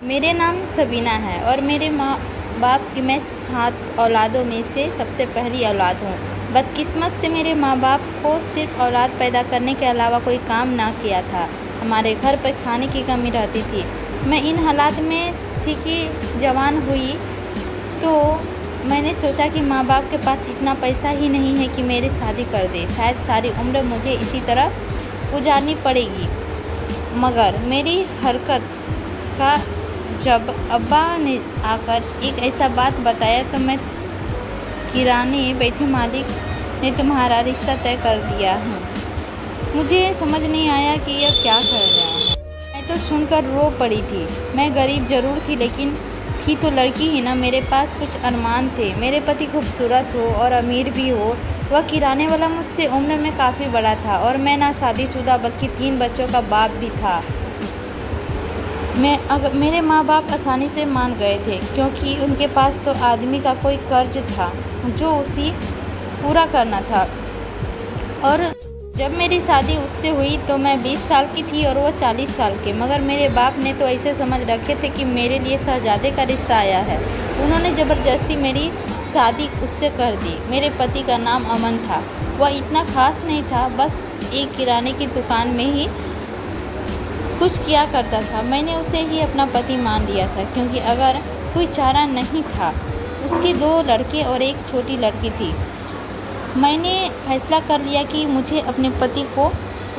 मेरे नाम सबीना है और मेरे माँ बाप की मैं 7 औलादों में से सबसे पहली औलाद हूँ। बदकिस्मत से मेरे माँ बाप को सिर्फ औलाद पैदा करने के अलावा कोई काम ना किया था। हमारे घर पर खाने की कमी रहती थी। मैं इन हालात में थी कि जवान हुई तो मैंने सोचा कि माँ बाप के पास इतना पैसा ही नहीं है कि मेरी शादी कर दे। शायद सारी उम्र मुझे इसी तरह गुजारनी पड़ेगी। मगर मेरी हरकत का जब अब्बा ने आकर एक ऐसा बात बताया तो मैं किराने बैठे मालिक ने तुम्हारा रिश्ता तय कर दिया है। मुझे समझ नहीं आया कि यह क्या कर रहा है। मैं तो सुनकर रो पड़ी थी। मैं गरीब ज़रूर थी लेकिन थी तो लड़की ही ना। मेरे पास कुछ अरमान थे। मेरे पति खूबसूरत हो और अमीर भी हो। वह किराने वाला मुझसे उम्र में काफ़ी बड़ा था और मैं ना शादीशुदा बल्कि 3 बच्चों का बाप भी था। मेरे माँ बाप आसानी से मान गए थे क्योंकि उनके पास तो आदमी का कोई कर्ज था जो उसी पूरा करना था। और जब मेरी शादी उससे हुई तो मैं 20 साल की थी और वो 40 साल के। मगर मेरे बाप ने तो ऐसे समझ रखे थे कि मेरे लिए शहजादे का रिश्ता आया है। उन्होंने ज़बरदस्ती मेरी शादी उससे कर दी। मेरे पति का नाम अमन था। वह इतना खास नहीं था, बस एक किराने की दुकान में ही कुछ किया करता था। मैंने उसे ही अपना पति मान लिया था क्योंकि अगर कोई चारा नहीं था। उसके 2 लड़के और एक छोटी लड़की थी। मैंने फैसला कर लिया कि मुझे अपने पति को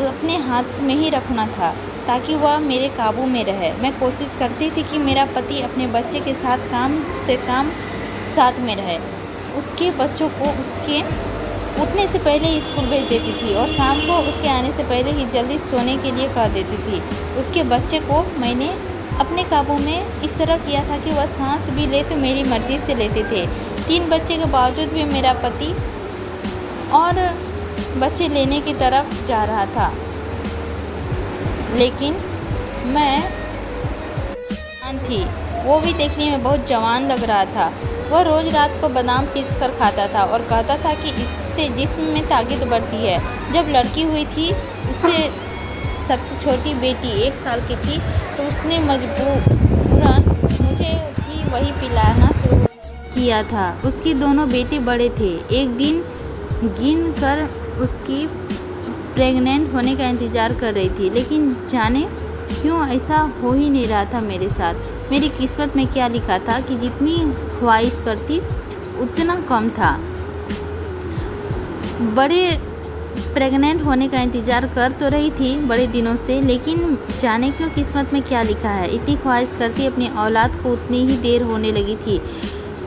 अपने हाथ में ही रखना था ताकि वह मेरे काबू में रहे। मैं कोशिश करती थी कि मेरा पति अपने बच्चे के साथ काम से काम साथ में रहे। उसके बच्चों को उसके उठने से पहले ही स्कूल भेज देती थी और शाम को उसके आने से पहले ही जल्दी सोने के लिए कह देती थी। उसके बच्चे को मैंने अपने काबू में इस तरह किया था कि वह सांस भी ले तो मेरी मर्ज़ी से लेते थे। 3 बच्चे के बावजूद भी मेरा पति और बच्चे लेने की तरफ जा रहा था। लेकिन मैं थी, वो भी देखने में बहुत जवान लग रहा था। वह रोज़ रात को बादाम पीस कर खाता था और कहता था कि इससे जिस्म में ताकत बढ़ती है। जब लड़की हुई थी, उससे सबसे छोटी बेटी 1 साल की थी तो उसने मजबूरन मुझे भी वही पिलाना शुरू किया था। उसके दोनों बेटे बड़े थे। एक दिन गिन कर उसकी प्रेग्नेंट होने का इंतज़ार कर रही थी, लेकिन जाने क्यों ऐसा हो ही नहीं रहा था मेरे साथ। मेरी किस्मत में क्या लिखा था कि जितनी ख्वाहिश करती उतना कम था। बड़े प्रेग्नेंट होने का इंतज़ार कर तो रही थी बड़े दिनों से, लेकिन जाने क्यों किस्मत में क्या लिखा है। इतनी ख्वाहिश करती अपनी औलाद को उतनी ही देर होने लगी थी।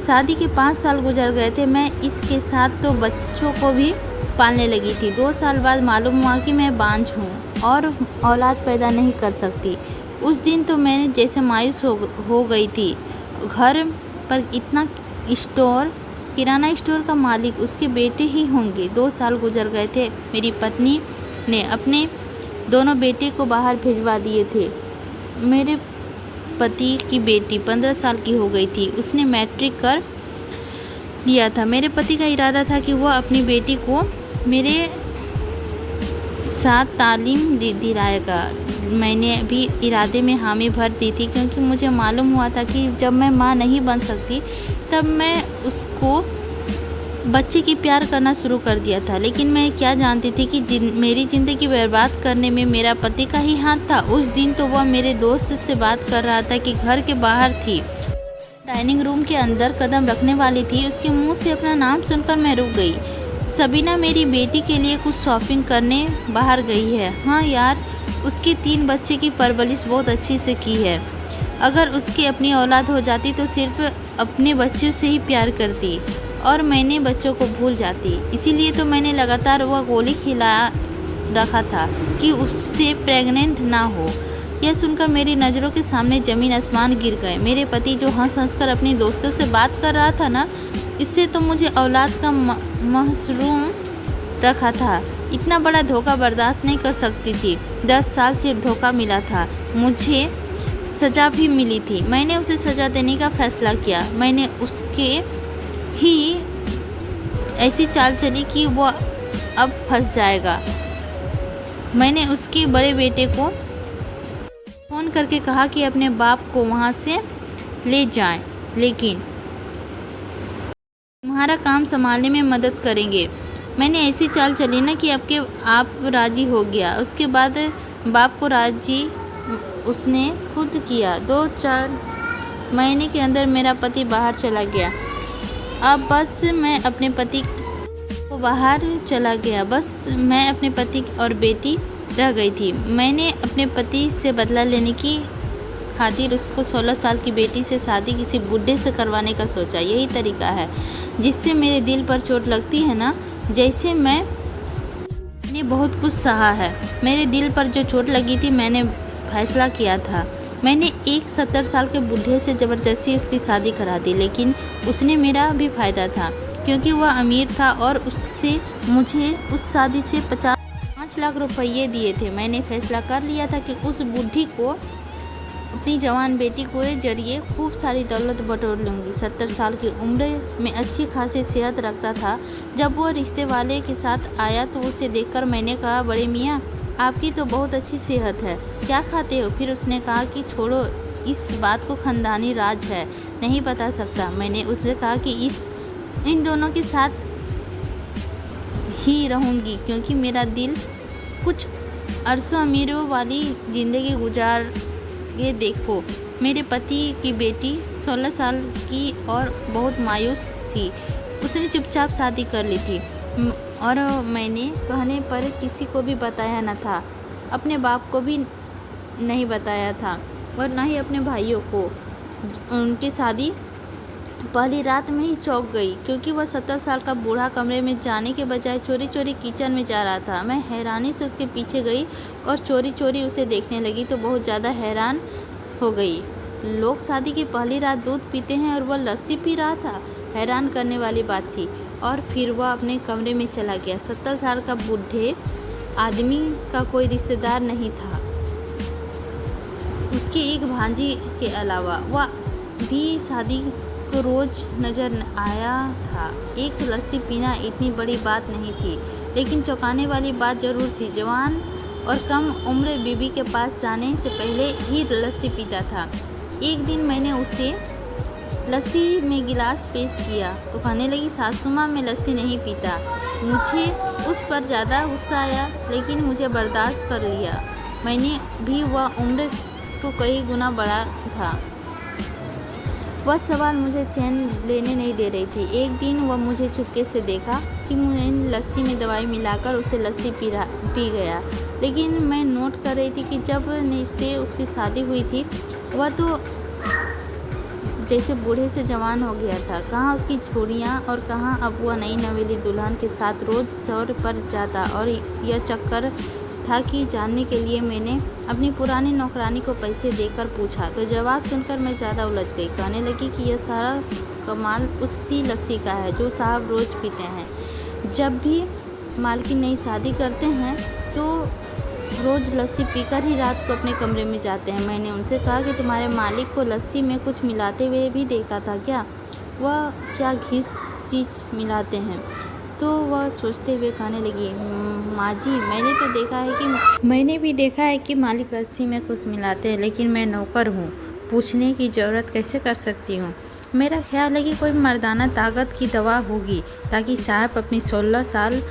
शादी के 5 साल गुजर गए थे। मैं इसके साथ तो बच्चों को भी पालने लगी थी। 2 साल बाद मालूम हुआ कि मैं बांझ हूँ और औलाद पैदा नहीं कर सकती। उस दिन तो मैंने जैसे मायूस हो गई थी। घर पर इतना किराना स्टोर का मालिक उसके बेटे ही होंगे। 2 साल गुजर गए थे। मेरी पत्नी ने अपने दोनों बेटे को बाहर भिजवा दिए थे। मेरे पति की बेटी 15 साल की हो गई थी। उसने मैट्रिक कर लिया था। मेरे पति का इरादा था कि वह अपनी बेटी को मेरे साथ तालीम दिलाएगा। मैंने भी इरादे में हामी भर दी थी क्योंकि मुझे मालूम हुआ था कि जब मैं माँ नहीं बन सकती तब मैं उसको बच्चे की प्यार करना शुरू कर दिया था। लेकिन मैं क्या जानती थी कि मेरी ज़िंदगी बर्बाद करने में मेरा पति का ही हाथ था। उस दिन तो वह मेरे दोस्त से बात कर रहा था कि घर के बाहर थी। डाइनिंग रूम के अंदर कदम रखने वाली थी। उसके मुंह से अपना नाम सुनकर मैं रुक गई। सबीना मेरी बेटी के लिए कुछ शॉपिंग करने बाहर गई है। हाँ यार, उसके 3 बच्चे की परवरिश बहुत अच्छी से की है। अगर उसकी अपनी औलाद हो जाती तो सिर्फ अपने बच्चों से ही प्यार करती और मैंने बच्चों को भूल जाती। इसीलिए तो मैंने लगातार वह गोली खिला रखा था कि उससे प्रेग्नेंट ना हो। यह सुनकर मेरी नज़रों के सामने ज़मीन आसमान गिर गए। मेरे पति जो हंस हंस कर अपने दोस्तों से बात कर रहा था ना, इससे तो मुझे औलाद का महरूम रखा था। इतना बड़ा धोखा बर्दाश्त नहीं कर सकती थी। 10 साल से धोखा मिला था। मुझे सज़ा भी मिली थी। मैंने उसे सज़ा देने का फ़ैसला किया। मैंने उसके ही ऐसी चाल चली कि वह अब फंस जाएगा। मैंने उसके बड़े बेटे को फ़ोन फ़ोन करके कहा कि अपने बाप को वहाँ से ले जाएं, लेकिन तुम्हारा काम संभालने में मदद करेंगे। मैंने ऐसी चाल चली ना कि आप राज़ी हो गया। उसके बाद बाप को राज़ी उसने खुद किया। 2-4 महीने के अंदर मेरा पति बाहर चला गया। अब बस मैं अपने पति को बाहर चला गया बस मैं अपने पति और बेटी रह गई थी। मैंने अपने पति से बदला लेने की खातिर उसको 16 साल की बेटी से शादी किसी बुढ़े से करवाने का सोचा। यही तरीका है जिससे मेरे दिल पर चोट लगती है ना। जैसे मैंने बहुत कुछ सहा है। मेरे दिल पर जो चोट लगी थी, मैंने फैसला किया था। मैंने एक 70 साल के बूढ़े से ज़बरदस्ती उसकी शादी करा दी, लेकिन उसने मेरा भी फ़ायदा था क्योंकि वह अमीर था और उससे मुझे उस शादी से 5 लाख रुपये दिए थे। मैंने फैसला कर लिया था कि उस बूढ़ी को अपनी जवान बेटी के जरिए खूब सारी दौलत बटोर लूँगी। 70 साल की उम्र में अच्छी खासी सेहत रखता था। जब वो रिश्ते वाले के साथ आया तो उसे देखकर मैंने कहा, बड़े मियाँ आपकी तो बहुत अच्छी सेहत है, क्या खाते हो? फिर उसने कहा कि छोड़ो, इस बात को खानदानी राज है, नहीं बता सकता। मैंने उससे कहा कि इन दोनों के साथ ही रहूँगी क्योंकि मेरा दिल कुछ अरसों अमीरों वाली ज़िंदगी गुजार ये देखो। मेरे पति की बेटी 16 साल की और बहुत मायूस थी। उसने चुपचाप शादी कर ली थी और मैंने कहने पर किसी को भी बताया न था। अपने बाप को भी नहीं बताया था और न ही अपने भाइयों को। उनकी शादी पहली रात में ही चौंक गई क्योंकि वह 70 साल का बूढ़ा कमरे में जाने के बजाय चोरी चोरी किचन में जा रहा था। मैं हैरानी से उसके पीछे गई और चोरी चोरी उसे देखने लगी तो बहुत ज़्यादा हैरान हो गई। लोग शादी की पहली रात दूध पीते हैं और वह लस्सी पी रहा था, हैरान करने वाली बात थी। और फिर वह अपने कमरे में चला गया। 70 साल का बूढ़े आदमी का कोई रिश्तेदार नहीं था, उसकी एक भांजी के अलावा। वह भी शादी को रोज़ नज़र आया था। एक लस्सी पीना इतनी बड़ी बात नहीं थी, लेकिन चौंकाने वाली बात ज़रूर थी। जवान और कम उम्र बीबी के पास जाने से पहले ही लस्सी पीता था। एक दिन मैंने उसे लस्सी में गिलास पेश किया तो कहने लगी, सासू माँ मैं लस्सी नहीं पीता। मुझे उस पर ज़्यादा गुस्सा आया, लेकिन मुझे बर्दाश्त कर लिया। मैंने भी वह उम्र तो कई गुना बड़ा था। वह सवाल मुझे चैन लेने नहीं दे रही थी। एक दिन वह मुझे चुपके से देखा कि मैंने लस्सी में दवाई मिलाकर उसे लस्सी पी गया। लेकिन मैं नोट कर रही थी कि जब से उसकी शादी हुई थी वह तो जैसे बूढ़े से जवान हो गया था। कहाँ उसकी छोरियाँ और कहाँ अब वह नई नवेली दुल्हन के साथ रोज़ सौर पर जाता। और यह चक्कर था कि जानने के लिए मैंने अपनी पुरानी नौकरानी को पैसे देकर पूछा तो जवाब सुनकर मैं ज़्यादा उलझ गई। कहने लगी कि यह सारा कमाल उसी लस्सी का है जो साहब रोज़ पीते हैं। जब भी मालकिन नई शादी करते हैं तो रोज़ लस्सी पीकर ही रात को अपने कमरे में जाते हैं। मैंने उनसे कहा कि तुम्हारे मालिक को लस्सी में कुछ मिलाते हुए भी देखा था क्या? वह क्या घिस चीज़ मिलाते हैं? तो वह सोचते हुए कहने लगी, माँ जी मैंने भी देखा है कि मालिक लस्सी में कुछ मिलाते हैं, लेकिन मैं नौकर हूँ, पूछने की ज़रूरत कैसे कर सकती हूँ। मेरा ख्याल है कि कोई मर्दाना ताकत की दवा होगी ताकि साहब अपनी 16 साल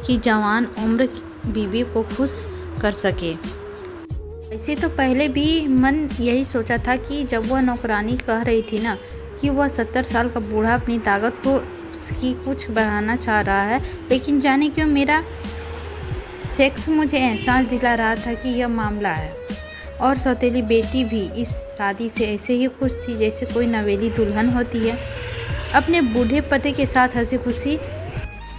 की जवान उम्र बीवी को खुश कर सके। ऐसे तो पहले भी मन यही सोचा था कि जब वह नौकरानी कह रही थी ना कि वह 70 साल का बूढ़ा अपनी ताकत को उसकी कुछ बढ़ाना चाह रहा है, लेकिन जाने क्यों मेरा सेक्स मुझे एहसास दिला रहा था कि यह मामला है। और सौतेली बेटी भी इस शादी से ऐसे ही खुश थी जैसे कोई नवेली दुल्हन होती है। अपने बूढ़े पति के साथ हंसी खुशी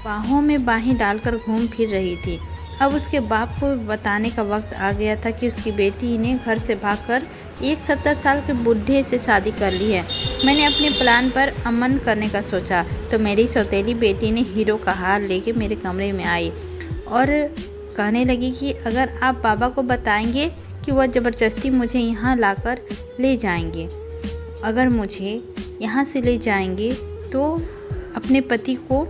बाहों में बाहें डालकर घूम फिर रही थी। अब उसके बाप को बताने का वक्त आ गया था कि उसकी बेटी ने घर से भागकर एक 70 साल के बूढ़े से शादी कर ली है। मैंने अपने प्लान पर अमल करने का सोचा तो मेरी सौतेली बेटी ने हीरो का हार लेके मेरे कमरे में आई और कहने लगी कि अगर आप बाबा को बताएंगे कि वह ज़बरदस्ती मुझे यहाँ लाकर ले जाएंगे, अगर मुझे यहाँ से ले जाएंगे तो अपने पति को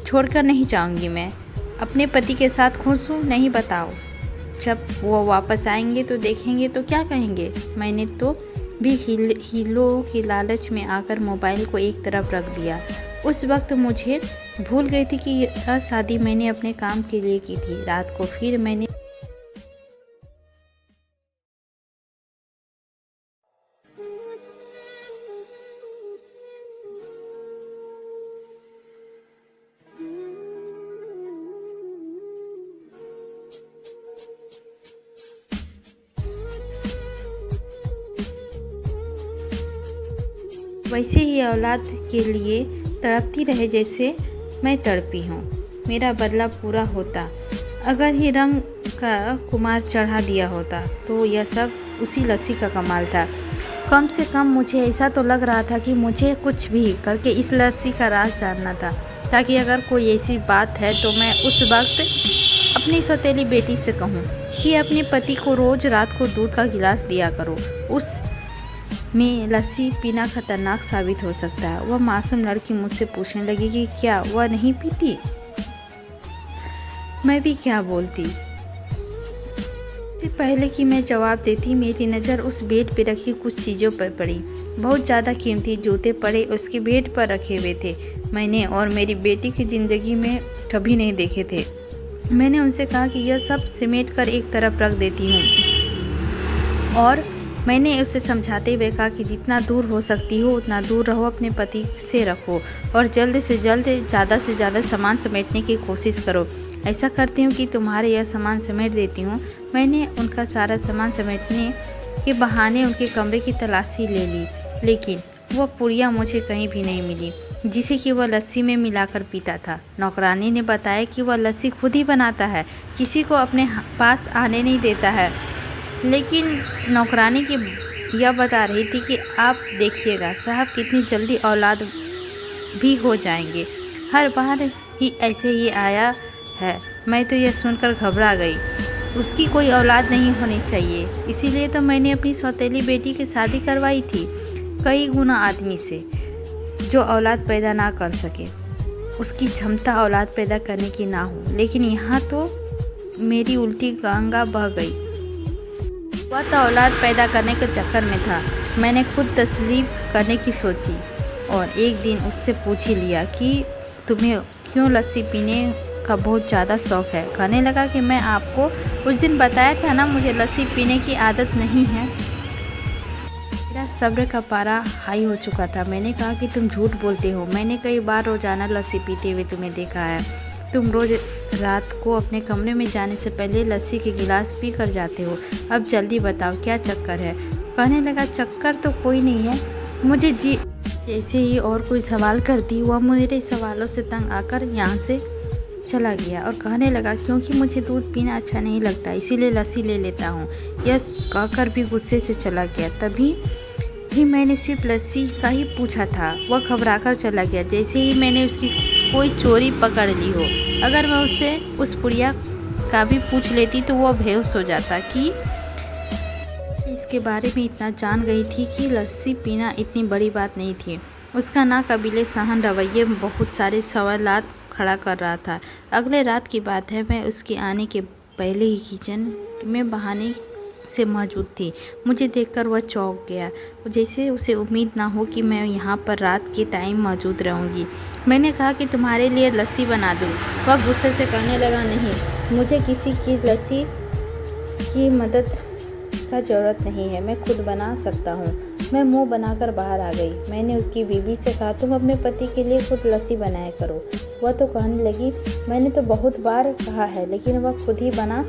छोड़कर नहीं जाऊँगी। मैं अपने पति के साथ खुश हूँ, नहीं बताओ। जब वो वापस आएंगे तो देखेंगे तो क्या कहेंगे। मैंने तो भी हीलों की लालच में आकर मोबाइल को एक तरफ रख दिया। उस वक्त मुझे भूल गई थी कि यह शादी मैंने अपने काम के लिए की थी। रात को फिर मैंने वैसे ही औलाद के लिए तड़पती रहे जैसे मैं तड़पी हूँ। मेरा बदला पूरा होता। अगर ही रंग का कुमार चढ़ा दिया होता तो यह सब उसी लस्सी का कमाल था। कम से कम मुझे ऐसा तो लग रहा था कि मुझे कुछ भी करके इस लस्सी का राज जानना था, ताकि अगर कोई ऐसी बात है तो मैं उस वक्त अपनी सौतेली बेटी से कहूँ कि अपने पति को रोज़ रात को दूध का गिलास दिया करो। उस में लस्सी पीना खतरनाक साबित हो सकता है। वह मासूम लड़की मुझसे पूछने लगी कि क्या वह नहीं पीती। मैं भी क्या बोलती। इससे पहले कि मैं जवाब देती, मेरी नज़र उस बेड पर रखी कुछ चीज़ों पर पड़ी। बहुत ज़्यादा कीमती जूते पड़े उसके बेड पर रखे हुए थे। मैंने और मेरी बेटी की ज़िंदगी में कभी नहीं देखे थे। मैंने उनसे कहा कि यह सब समेट कर एक तरफ रख देती हूँ, और मैंने उसे समझाते हुए कहा कि जितना दूर हो सकती हो उतना दूर रहो, अपने पति से रखो और जल्द से ज़्यादा सामान समेटने की कोशिश करो। ऐसा करती हूँ कि तुम्हारे यह सामान समेट देती हूँ। मैंने उनका सारा सामान समेटने के बहाने उनके कमरे की तलाशी ले ली, लेकिन वह पुड़िया मुझे कहीं भी नहीं मिली जिसे कि वह लस्सी में मिलाकर पीता था। नौकरानी ने बताया कि वह लस्सी खुद ही बनाता है, किसी को अपने पास आने नहीं देता है। लेकिन नौकरानी की यह बता रही थी कि आप देखिएगा साहब कितनी जल्दी औलाद भी हो जाएंगे। हर बार ही ऐसे ही आया है। मैं तो यह सुनकर घबरा गई। उसकी कोई औलाद नहीं होनी चाहिए, इसीलिए तो मैंने अपनी सौतेली बेटी की शादी करवाई थी कई गुना आदमी से जो औलाद पैदा ना कर सके, उसकी क्षमता औलाद पैदा करने की ना हो। लेकिन यहाँ तो मेरी उल्टी गंगा बह गई। वह तो औलाद पैदा करने के चक्कर में था। मैंने खुद तस्लीम करने की सोची और एक दिन उससे पूछ ही लिया कि तुम्हें क्यों लस्सी पीने का बहुत ज़्यादा शौक़ है। कहने लगा कि मैं आपको उस दिन बताया था ना, मुझे लस्सी पीने की आदत नहीं है। मेरा सब्र का पारा हाई हो चुका था। मैंने कहा कि तुम झूठ बोलते हो। मैंने कई बार रोज़ाना लस्सी पीते हुए तुम्हें देखा है। तुम रोज़ रात को अपने कमरे में जाने से पहले लस्सी के गिलास पी कर जाते हो। अब जल्दी बताओ क्या चक्कर है। कहने लगा चक्कर तो कोई नहीं है मुझे जी। जैसे ही और कोई सवाल करती वह मेरे सवालों से तंग आकर यहाँ से चला गया और कहने लगा क्योंकि मुझे दूध पीना अच्छा नहीं लगता इसीलिए लस्सी ले लेता हूँ। यह कहकर भी गुस्से से चला गया। तभी ही मैंने सिर्फ लस्सी का ही पूछा था। वह घबराकर चला गया जैसे ही मैंने उसकी कोई चोरी पकड़ ली हो। अगर मैं उससे उस पुड़िया का भी पूछ लेती तो वह बेहोश हो जाता कि इसके बारे में इतना जान गई थी कि लस्सी पीना इतनी बड़ी बात नहीं थी। उसका ना काबिले सहन रवैये बहुत सारे सवालात खड़ा कर रहा था। अगले रात की बात है, मैं उसके आने के पहले ही किचन में बहाने से मौजूद थी। मुझे देखकर वह चौंक गया, जैसे उसे उम्मीद ना हो कि मैं यहाँ पर रात के टाइम मौजूद रहूँगी। मैंने कहा कि तुम्हारे लिए लस्सी बना दूँ। वह गुस्से से कहने लगा नहीं, मुझे किसी की लस्सी की मदद का ज़रूरत नहीं है, मैं खुद बना सकता हूँ। मैं मुंह बनाकर बाहर आ गई। मैंने उसकी बीवी से कहा तुम अपने पति के लिए खुद लस्सी बनाया करो। वह तो कहने लगी मैंने तो बहुत बार कहा है, लेकिन वह खुद ही बना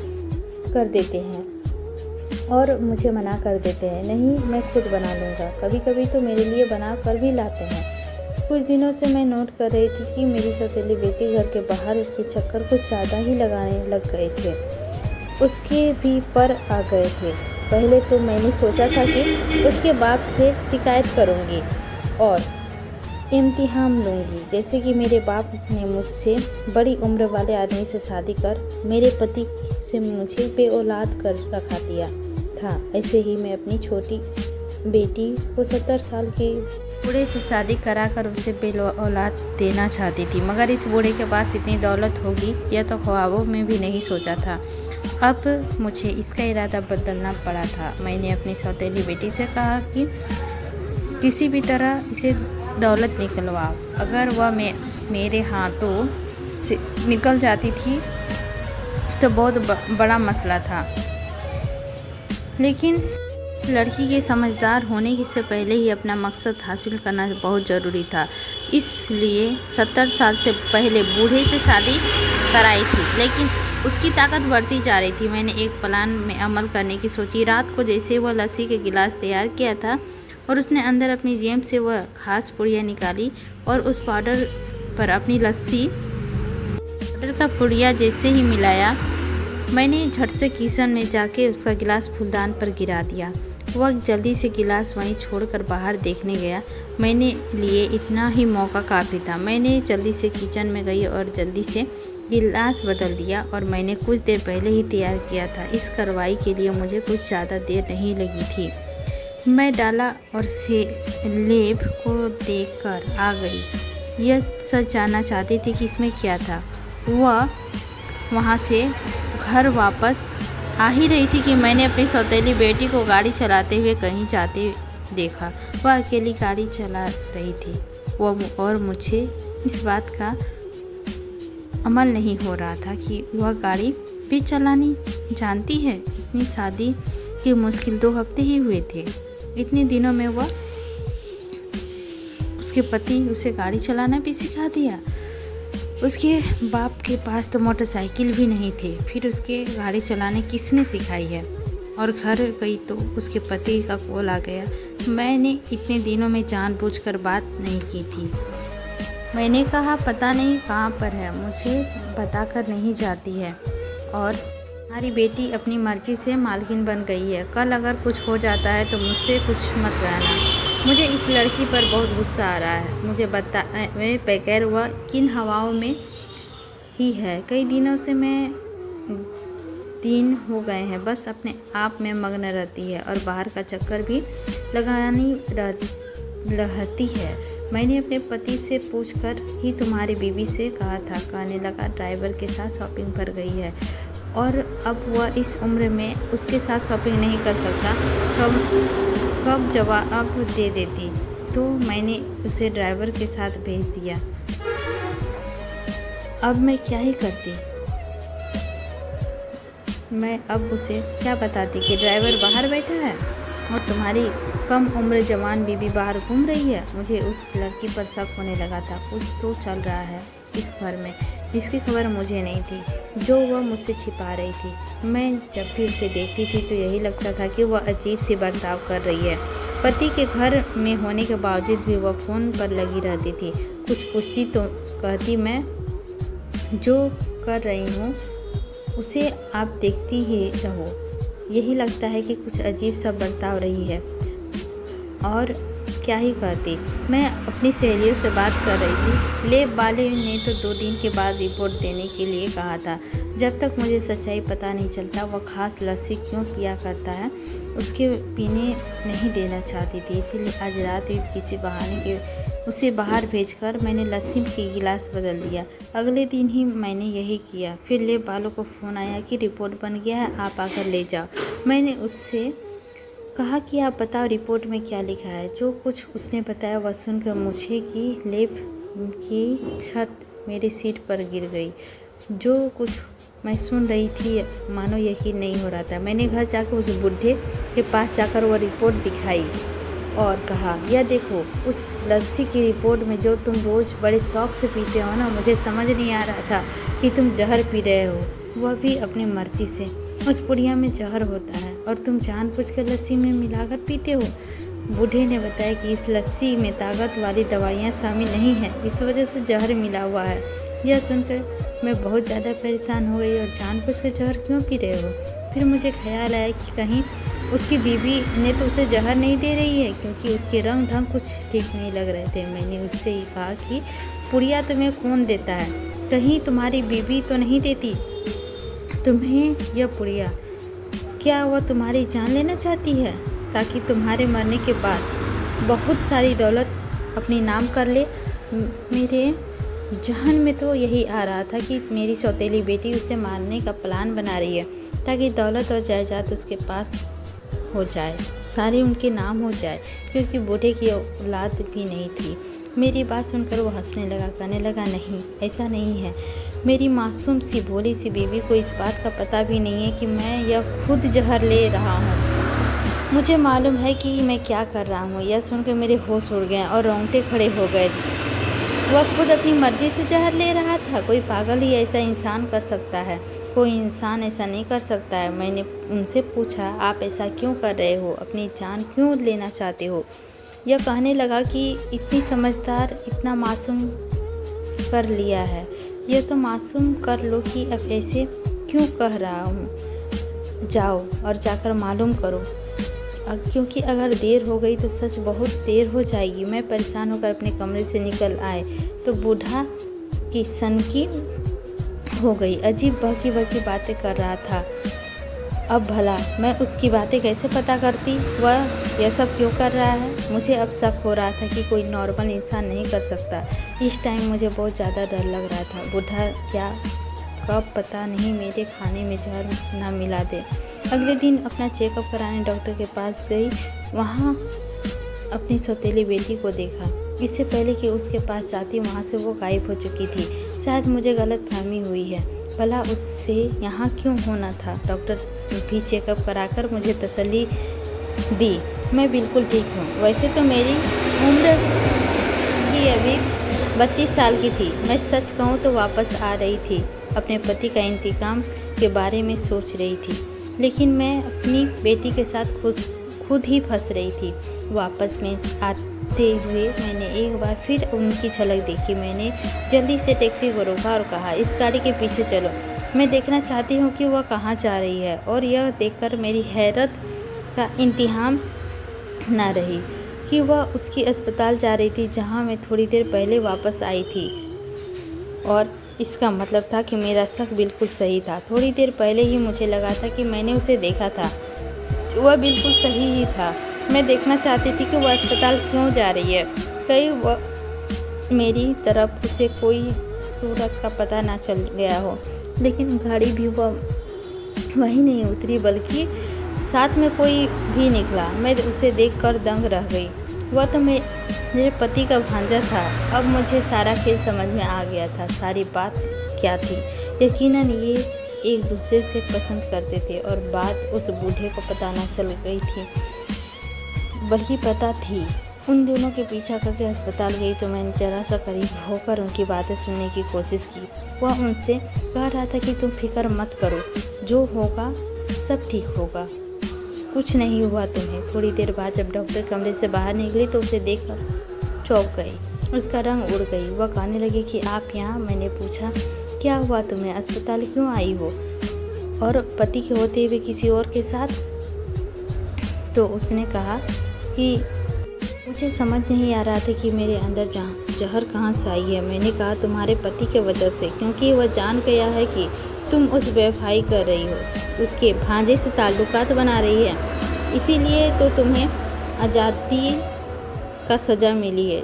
कर देते हैं और मुझे मना कर देते हैं। नहीं, मैं खुद बना लूँगा। कभी कभी तो मेरे लिए बना कर भी लाते हैं। कुछ दिनों से मैं नोट कर रही थी कि मेरी सौतेली बेटी घर के बाहर के चक्कर कुछ ज़्यादा ही लगाने लग गए थे। उसके भी पर आ गए थे। पहले तो मैंने सोचा था कि उसके बाप से शिकायत करूँगी और इम्तिहान लूँगी, जैसे कि मेरे बाप ने मुझसे बड़ी उम्र वाले आदमी से शादी कर मेरे पति से मुझे बेऔलाद कर रखा दिया था। ऐसे ही मैं अपनी छोटी बेटी को 70 साल के बूढ़े से शादी कराकर उसे बेऔलाद देना चाहती थी, मगर इस बूढ़े के पास इतनी दौलत होगी यह तो ख्वाबों में भी नहीं सोचा था। अब मुझे इसका इरादा बदलना पड़ा था। मैंने अपनी सौतेली बेटी से कहा कि किसी भी तरह इसे दौलत निकलवाओ। अगर वह मेरे हाथों से निकल जाती थी तो बहुत बड़ा मसला था, लेकिन इस लड़की के समझदार होने से पहले ही अपना मकसद हासिल करना बहुत ज़रूरी था। इसलिए 70 साल से पहले बूढ़े से शादी कराई थी, लेकिन उसकी ताकत बढ़ती जा रही थी। मैंने एक प्लान में अमल करने की सोची। रात को जैसे वह लस्सी के गिलास तैयार किया था और उसने अंदर अपनी जेब से वह खास पुड़िया निकाली और उस पाउडर पर अपनी लस्सी पाउडर का पुड़िया जैसे ही मिलाया, मैंने झट से किचन में जाके उसका गिलास फूलदान पर गिरा दिया। वह जल्दी से गिलास वहीं छोड़कर बाहर देखने गया। मैंने लिए इतना ही मौका काफ़ी था। मैंने जल्दी से किचन में गई और जल्दी से गिलास बदल दिया और मैंने कुछ देर पहले ही तैयार किया था। इस कार्रवाई के लिए मुझे कुछ ज़्यादा देर नहीं लगी थी। मैं डाला और लेब को देखकर आ गई। यह सच जानना चाहती थी कि इसमें क्या था। वह वहाँ से घर वापस आ ही रही थी कि मैंने अपनी सौतेली बेटी को गाड़ी चलाते हुए कहीं जाते देखा। वह अकेली गाड़ी चला रही थी और मुझे इस बात का अमल नहीं हो रहा था कि वह गाड़ी भी चलानी जानती है। इतनी शादी की मुश्किल 2 हफ्ते ही हुए थे। इतने दिनों में वह उसके पति उसे गाड़ी चलाना भी सिखा दिया। उसके बाप के पास तो मोटरसाइकिल भी नहीं थे, फिर उसके गाड़ी चलाने किसने सिखाई है। और घर गई तो उसके पति का कॉल आ गया। मैंने इतने दिनों में जानबूझकर बात नहीं की थी। मैंने कहा पता नहीं कहाँ पर है, मुझे बताकर नहीं जाती है और हमारी बेटी अपनी मर्जी से मालकिन बन गई है। कल अगर कुछ हो जाता है तो मुझसे कुछ मत कहना। मुझे इस लड़की पर बहुत गुस्सा आ रहा है। मुझे बताए बगैर वह किन हवाओं में ही है। कई दिनों से दिन हो गए हैं, बस अपने आप में मग्न रहती है और बाहर का चक्कर भी लगानी रहती है। मैंने अपने पति से पूछकर ही तुम्हारी बीवी से कहा था। कहने लगा ड्राइवर के साथ शॉपिंग पर गई है और अब वह इस उम्र में उसके साथ शॉपिंग नहीं कर सकता। कब जवाब दे देती तो मैंने उसे ड्राइवर के साथ भेज दिया। अब मैं क्या ही करती। मैं अब उसे क्या बताती कि ड्राइवर बाहर बैठा है और तुम्हारी कम उम्र जवान बीबी बाहर घूम रही है। मुझे उस लड़की पर शक होने लगा था। कुछ तो चल रहा है इस घर में जिसकी खबर मुझे नहीं थी, जो वह मुझसे छिपा रही थी। मैं जब भी उसे देखती थी तो यही लगता था कि वह अजीब सी बर्ताव कर रही है। पति के घर में होने के बावजूद भी वह फ़ोन पर लगी रहती थी। कुछ पूछती तो कहती मैं जो कर रही हूँ उसे आप देखती ही रहो। यही लगता है कि कुछ अजीब सा बर्ताव रही है और क्या ही कहती। मैं अपनी सहेलियों से बात कर रही थी। लेब वाले ने तो 2 दिन के बाद रिपोर्ट देने के लिए कहा था। जब तक मुझे सच्चाई पता नहीं चलता वह खास लस्सी क्यों पिया करता है उसके पीने नहीं देना चाहती थी। इसीलिए आज रात भी किसी बहाने के उसे बाहर भेजकर मैंने लस्सी की गिलास बदल दिया। अगले दिन ही मैंने यही किया। फिर लेब वालों को फ़ोन आया कि रिपोर्ट बन गया है, आप आकर ले जाओ। मैंने उससे कहा कि आप बताओ रिपोर्ट में क्या लिखा है। जो कुछ उसने बताया वह सुनकर मुझे की लेब की छत मेरे सीट पर गिर गई। जो कुछ मैं सुन रही थी मानो यकीन नहीं हो रहा था। मैंने घर जाकर उस बूढ़े के पास जाकर वह रिपोर्ट दिखाई और कहा यह देखो उस लस्सी की रिपोर्ट में जो तुम रोज़ बड़े शौक़ से पीते हो ना, मुझे समझ नहीं आ रहा था कि तुम जहर पी रहे हो, वह भी अपनी मर्जी से। उस पुड़िया में जहर होता है और तुम जानबूझकर लस्सी में मिलाकर पीते हो। बूढ़े ने बताया कि इस लस्सी में ताकत वाली दवाइयाँ शामिल नहीं हैं, इस वजह से जहर मिला हुआ है। यह सुनकर मैं बहुत ज़्यादा परेशान हो गई और जानबूझकर जहर क्यों पी रहे हो। फिर मुझे ख्याल आया कि कहीं उसकी बीवी ने तो उसे जहर नहीं दे रही है, क्योंकि उसके रंग ढंग कुछ ठीक नहीं लग रहे थे। मैंने उससे ही कहा कि पुड़िया तुम्हें कौन देता है, कहीं तुम्हारी बीवी तो नहीं देती तुम्हें यह पुड़िया। क्या वह तुम्हारी जान लेना चाहती है ताकि तुम्हारे मरने के बाद बहुत सारी दौलत अपनी नाम कर ले। मेरे जहन में तो यही आ रहा था कि मेरी सौतेली बेटी उसे मारने का प्लान बना रही है। ताकि दौलत और जायदाद उसके पास हो जाए, सारी उनके नाम हो जाए, क्योंकि बूढ़े की औलाद भी नहीं थी। मेरी बात सुनकर वो हंसने लगा, कहने लगा, नहीं, ऐसा नहीं है। मेरी मासूम सी भोली सी बीवी को इस बात का पता भी नहीं है कि मैं यह खुद जहर ले रहा हूँ। मुझे मालूम है कि मैं क्या कर रहा हूँ। यह सुनकर मेरे होश उड़ गए और रोंगटे खड़े हो गए। वह खुद अपनी मर्जी से जहर ले रहा था। कोई पागल ही ऐसा इंसान कर सकता है, कोई इंसान ऐसा नहीं कर सकता है। मैंने उनसे पूछा, आप ऐसा क्यों कर रहे हो, अपनी जान क्यों लेना चाहते हो? यह कहने लगा कि इतनी समझदार, इतना मासूम कर लिया है, यह तो मासूम कर लो कि अब ऐसे क्यों कह रहा हूँ। जाओ और जाकर मालूम करो, क्योंकि अगर देर हो गई तो सच बहुत देर हो जाएगी। मैं परेशान होकर अपने कमरे से निकल आए तो बूढ़ा की सनकी हो गई। अजीब बहकी बहकी बातें कर रहा था। अब भला मैं उसकी बातें कैसे पता करती, वह यह सब क्यों कर रहा है? मुझे अब शक हो रहा था कि कोई नॉर्मल इंसान नहीं कर सकता। इस टाइम मुझे बहुत ज़्यादा डर लग रहा था। बूढ़ा क्या कब पता नहीं मेरे खाने में जहर ना मिला दे। अगले दिन अपना चेकअप कराने डॉक्टर के पास गई। वहाँ अपनी सौतेली बेटी को देखा। इससे पहले कि उसके पास जाती वहाँ से वो गायब हो चुकी थी। शायद मुझे गलतफहमी हुई है। भला उससे यहाँ क्यों होना था? डॉक्टर भी चेकअप कराकर मुझे तसल्ली दी। मैं बिल्कुल ठीक हूँ। वैसे तो मेरी उम्र भी अभी 32 साल की थी। मैं सच कहूँ तो वापस आ रही थी, अपने पति का इंतकाम के बारे में सोच रही थी, लेकिन मैं अपनी बेटी के साथ खुद ही फंस रही थी। वापस में आते हुए मैंने एक बार फिर उनकी झलक देखी। मैंने जल्दी से टैक्सी को रोका और कहा, इस गाड़ी के पीछे चलो, मैं देखना चाहती हूँ कि वह कहाँ जा रही है। और यह देखकर मेरी हैरत का इंतहा न रही कि वह उसकी अस्पताल जा रही थी जहाँ मैं थोड़ी देर पहले वापस आई थी। और इसका मतलब था कि मेरा शक बिल्कुल सही था। थोड़ी देर पहले ही मुझे लगा था कि मैंने उसे देखा था। वह बिल्कुल सही ही था। मैं देखना चाहती थी कि वह अस्पताल क्यों जा रही है। कहीं वह मेरी तरफ उसे कोई सूरत का पता ना चल गया हो। लेकिन गाड़ी भी वह वहीं नहीं उतरी, बल्कि साथ में कोई भी निकला। मैं उसे देखकर दंग रह गई। वह तो मेरे पति का भांजा था। अब मुझे सारा खेल समझ में आ गया था। सारी बात क्या थी? यकीनन ये एक दूसरे से पसंद करते थे और बात उस बूढ़े को पता ना चल गई थी, बल्कि पता थी। उन दोनों के पीछा करके अस्पताल गई तो मैंने जरा सा करीब होकर उनकी बातें सुनने की कोशिश की। वह उनसे कह रहा था कि तुम फिक्र मत करो, जो होगा सब ठीक होगा, कुछ नहीं हुआ तुम्हें। थोड़ी देर बाद जब डॉक्टर कमरे से बाहर निकली तो उसे देखकर चौंक गई। उसका रंग उड़ गई। वह कहने लगी कि आप यहाँ? मैंने पूछा, क्या हुआ तुम्हें, अस्पताल क्यों आई हो, और पति के होते हुए किसी और के साथ? तो उसने कहा कि मुझे समझ नहीं आ रहा था कि मेरे अंदर जहर कहाँ से आई है। मैंने कहा, तुम्हारे पति के वजह से, क्योंकि वह जान गया है कि तुम उस बेवफाई कर रही हो, उसके भांजे से ताल्लुकात बना रही है, इसीलिए तो तुम्हें आज़ादी का सज़ा मिली है।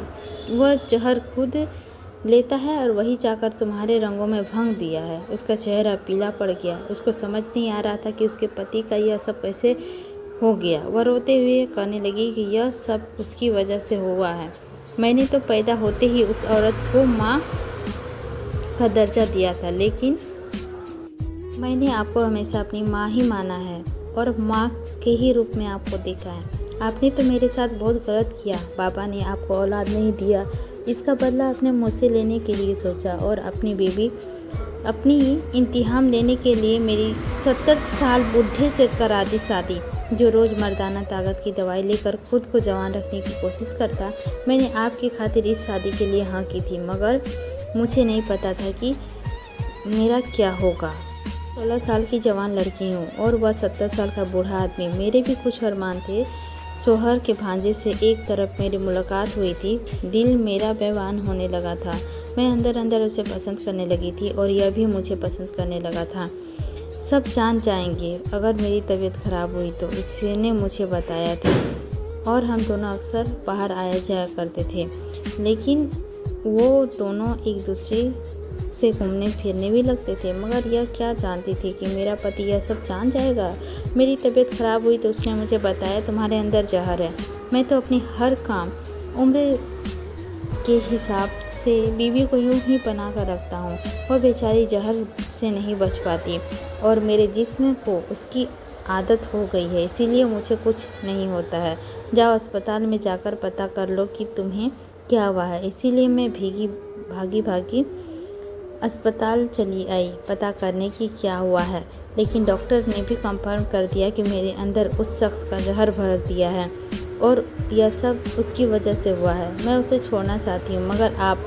वह जहर खुद लेता है और वही जाकर तुम्हारे रंगों में भंग दिया है। उसका चेहरा पीला पड़ गया। उसको समझ नहीं आ रहा था कि उसके पति का यह सब कैसे हो गया। वह रोते हुए कहने लगी कि यह सब उसकी वजह से हुआ है। मैंने तो पैदा होते ही उस औरत को माँ का दर्जा दिया था, लेकिन मैंने आपको हमेशा अपनी माँ ही माना है और माँ के ही रूप में आपको देखा है। आपने तो मेरे साथ बहुत गलत किया। बाबा ने आपको औलाद नहीं दिया, इसका बदला अपने मुँह से लेने के लिए सोचा और अपनी बेबी अपनी इंतकाम लेने के लिए मेरी 70 साल बूढ़े से करा दी शादी, जो रोज़ मर्दाना ताकत की दवाई लेकर खुद को जवान रखने की कोशिश करता। मैंने आपकी खातिर इस शादी के लिए हाँ की थी, मगर मुझे नहीं पता था कि मेरा क्या होगा। 16 साल की जवान लड़की हूँ और वह 70 साल का बूढ़ा आदमी। मेरे भी कुछ अरमान थे। सोहर के भांजे से एक तरफ मेरी मुलाकात हुई थी, दिल मेरा बेवान होने लगा था। मैं अंदर अंदर उसे पसंद करने लगी थी और यह भी मुझे पसंद करने लगा था। सब जान जाएंगे अगर मेरी तबीयत ख़राब हुई तो, इसने मुझे बताया था। और हम दोनों अक्सर बाहर आया जाया करते थे, लेकिन वो दोनों एक दूसरे से घूमने फिरने भी लगते थे, मगर यह क्या जानती थी कि मेरा पति यह सब जान जाएगा। मेरी तबीयत खराब हुई तो उसने मुझे बताया, तुम्हारे अंदर जहर है। मैं तो अपनी हर काम उम्र के हिसाब से बीवी को यूं ही बना कर रखता हूँ। वह बेचारी जहर से नहीं बच पाती और मेरे जिस्म को उसकी आदत हो गई है, इसीलिए मुझे कुछ नहीं होता है। जाओ अस्पताल में जाकर पता कर लो कि तुम्हें क्या हुआ है। इसीलिए मैं भागी अस्पताल चली आई पता करने की क्या हुआ है, लेकिन डॉक्टर ने भी कंफर्म कर दिया कि मेरे अंदर उस शख्स का जहर भर दिया है और यह सब उसकी वजह से हुआ है। मैं उसे छोड़ना चाहती हूँ, मगर आप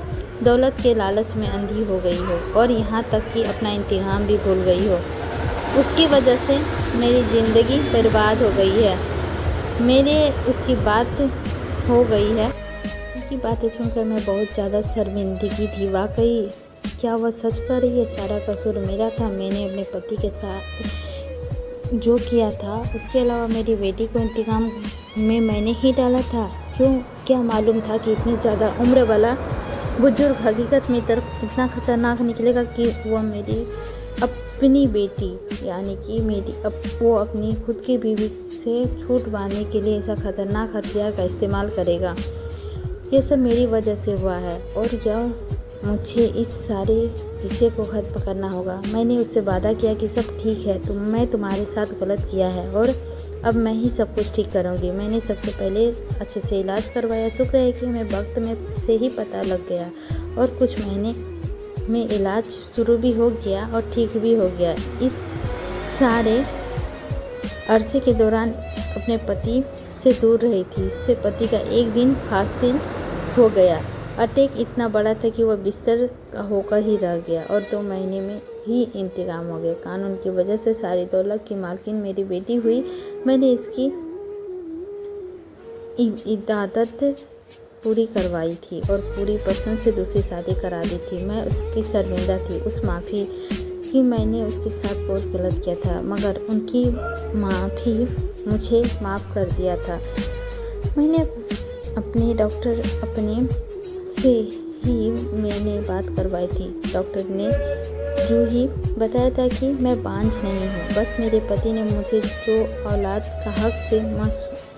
दौलत के लालच में अंधी हो गई हो और यहाँ तक कि अपना इंतकाम भी भूल गई हो। उसकी वजह से मेरी ज़िंदगी बर्बाद हो गई है। उसकी बात हो गई है। उनकी बातें सुनकर मैं बहुत ज़्यादा शर्मिंदगी थी। वाकई क्या वह सच कर रही है? सारा कसूर मेरा था। मैंने अपने पति के साथ जो किया था, उसके अलावा मेरी बेटी को इंतकाम में मैंने ही डाला था। क्या मालूम था कि इतनी ज़्यादा उम्र वाला बुजुर्ग हकीकत में इतना खतरनाक निकलेगा कि वह मेरी अपनी बेटी यानी कि वो अपनी खुद की बीवी से छूटवाने के लिए ऐसा खतरनाक हथियार का इस्तेमाल करेगा। यह सब मेरी वजह से हुआ है और यह मुझे इस सारे हिस्से को खत पकड़ना होगा। मैंने उससे वादा किया कि सब ठीक है, मैं तुम्हारे साथ गलत किया है और अब मैं ही सब कुछ ठीक करूँगी। मैंने सबसे पहले अच्छे से इलाज करवाया। शुक्र है कि मैं वक्त में से ही पता लग गया और कुछ महीने में इलाज शुरू भी हो गया और ठीक भी हो गया। इस सारे अरसे के दौरान अपने पति से दूर रही थी। इससे पति का एक दिन फासिल हो गया। अटैक इतना बड़ा था कि वह बिस्तर का होकर ही रह गया और 2 महीने में ही इंतकाम हो गया। कानून की वजह से सारी दौलत की मालकिन मेरी बेटी हुई। मैंने इसकी इबादत पूरी करवाई थी और पूरी पसंद से दूसरी शादी करा दी थी। मैं उसकी शर्मिंदा थी उस माफ़ी कि मैंने उसके साथ बहुत गलत किया था, मगर उनकी माफ़ी मुझे माफ़ कर दिया था। मैंने अपने डॉक्टर से ही मैंने बात करवाई थी। डॉक्टर ने जो ही बताया था कि मैं बांझ नहीं हूँ, बस मेरे पति ने मुझे जो औलाद का हक से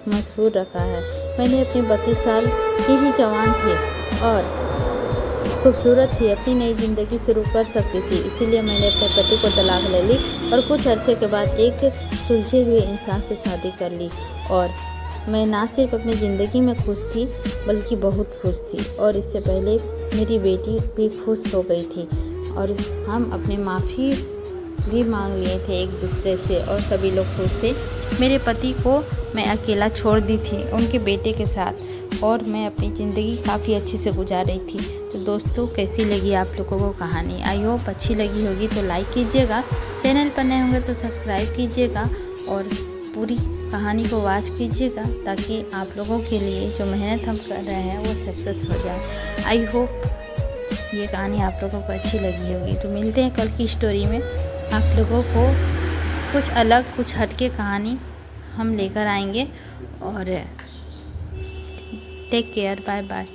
मशहूर रखा है। मैंने अपने 32 साल की ही जवान थी और खूबसूरत थी, अपनी नई ज़िंदगी शुरू कर सकती थी। इसीलिए मैंने अपने पति को तलाक ले ली और कुछ अरसे के बाद एक सुलझे हुए इंसान से शादी कर ली और मैं ना सिर्फ अपनी ज़िंदगी में खुश थी बल्कि बहुत खुश थी और इससे पहले मेरी बेटी भी खुश हो गई थी और हम अपने माफ़ी भी मांग लिए थे एक दूसरे से और सभी लोग खुश थे। मेरे पति को मैं अकेला छोड़ दी थी उनके बेटे के साथ और मैं अपनी ज़िंदगी काफ़ी अच्छे से गुजार रही थी। तो दोस्तों, कैसी लगी आप लोगों को कहानी? आई होप अच्छी लगी होगी तो लाइक कीजिएगा, चैनल पर नए होंगे तो सब्सक्राइब कीजिएगा और पूरी कहानी को वॉच कीजिएगा ताकि आप लोगों के लिए जो मेहनत हम कर रहे हैं वो सक्सेस हो जाए। आई होप ये कहानी आप लोगों को अच्छी लगी होगी। तो मिलते हैं कल की स्टोरी में। आप लोगों को कुछ अलग कुछ हटके कहानी हम लेकर आएंगे और टेक केयर, बाय बाय।